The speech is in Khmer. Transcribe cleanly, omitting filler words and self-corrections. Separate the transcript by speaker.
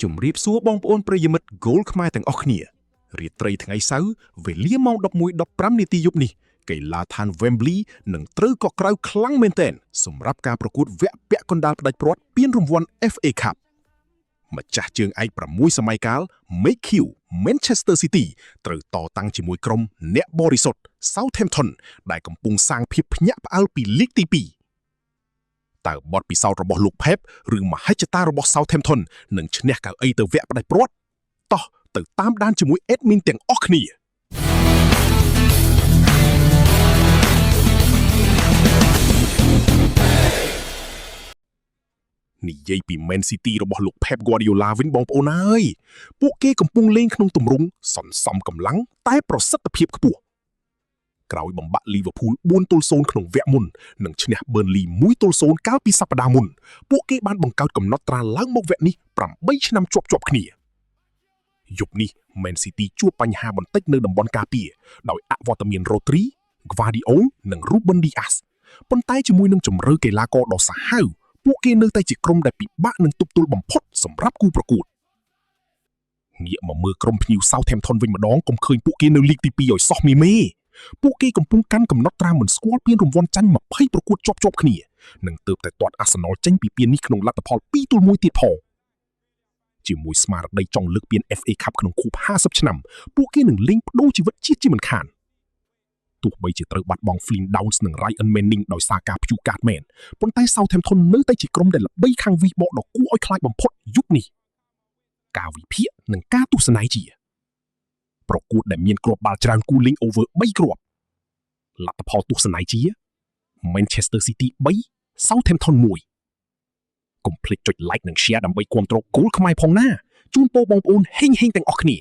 Speaker 1: ជំរាបសួរបងប្អូនប្រិយមិត្ត Goal ខ្មែរទាំងអស់គ្នារាត្រីថ្ងៃសៅរ៍វេលាម៉ោង 11:15 នាទីយប់នេះកីឡាដ្ឋាន Wembley នឹងត្រូវកក់ក្ដៅខ្លាំងមែនទែនសម្រាប់ការប្រកួតវគ្គពាក់កណ្ដាលផ្ដាច់ព្រាត់ពានរង្វាន់ FA Cup ម្ចាស់ជើងឯក6សម័យកាល McQ Manchester City ត្រូវតតាំងជាមួយក្រុមអ្នកបរិសុទ្ធ Southampton ដែលកំពុងសាងភាពភ្ញាក់ផ្អើលពីលីកទី2តើបទពិសោធន៍របស់លោក Pep ឬមហិច្ឆតារបស់ Southampton នឹងឈ្នះកៅអីទៅវគ្គផ្ដាច់ព្រាត់តោះទៅតាមដានជាមួយ admin ទាំងអស់គ្នានិយាយពី Man City របស់លោក Pep Guardiola វិញបងប្អូនអើយពួកគេកំពុងលេងក្នុងទម្រង់សន្សំកម្លាំងតែប្រសិទ្ធភាពខ្ពស់ក្រោយបំបាក់ Liverpool 4-0 ក្នុងវគ្គមុននិងឈ្នះ Burnley 1-0 កាលពីសប្តាហ៍មុនពួកគេបានបង្កើតកំណត់ត្រាឡើងមកវគ្គនេះ8ឆ្នាំជាប់ៗគ្នាយប់នេះ Man City ជួបបញ្ហាបន្តិចនៅតំបន់ការពារដោយអវត្តមាន Rodri, Gvardiol និង Ruben Dias ប៉ុន្តែជាមួយនឹងជម្រើសកីឡាករដ៏សាហាវពួកគេនៅតែជាក្រុមដែលពិបាកនឹងទប់ទល់បំផុតសម្រាប់គូប្រកួតងាកមកមើលក្រុមភ្ញៀវ Southampton វិញម្ដងកុំឃើញពួកគេនៅលីកទី2ឲ្យសោះមេពួកគេកំពុងកាន់កំណត់ត្រាមិនស្គាល់ពានរង្វាន់ចាញ់20ប្រកួតជាប់ៗគ្នានិងទើបតែទាត់ Arsenal ចេញពីពាននេះក្នុងលទ្ធផល 2-1 ទៀតផងជាមួយស្មារតីចង់លើកពាន FA Cup ក្នុងខួប50ឆ្នាំពួកគេនឹងលេងបដូរជីវិតជាតិជាមិនខានទោះបីជាត្រូវបាត់បង់ Flynn Downs និង Ryan Manning ដោយសារការព្យួរកាត់មែនប៉ុន្តែ Southampton នៅតែជាក្រុមដែលល្បីខាងវិបកដ៏គួរឲ្យខ្លាចបំផុតយុគនេះការវិភាគនិងការទស្សនាជាប្រកួតដែលមានគ្រាប់បាល់ច្រើនគូលេង over 3 គ្រាប់លទ្ធផលទស្សនាជា Manchester City 3 Southampton 1កុំភ្លេចចុច like និង share ដើម្បីគាំទ្រ Goal ខ្មែរផងណាជូនពរបងប្អូនហេងៗទាំងអស់គ្នា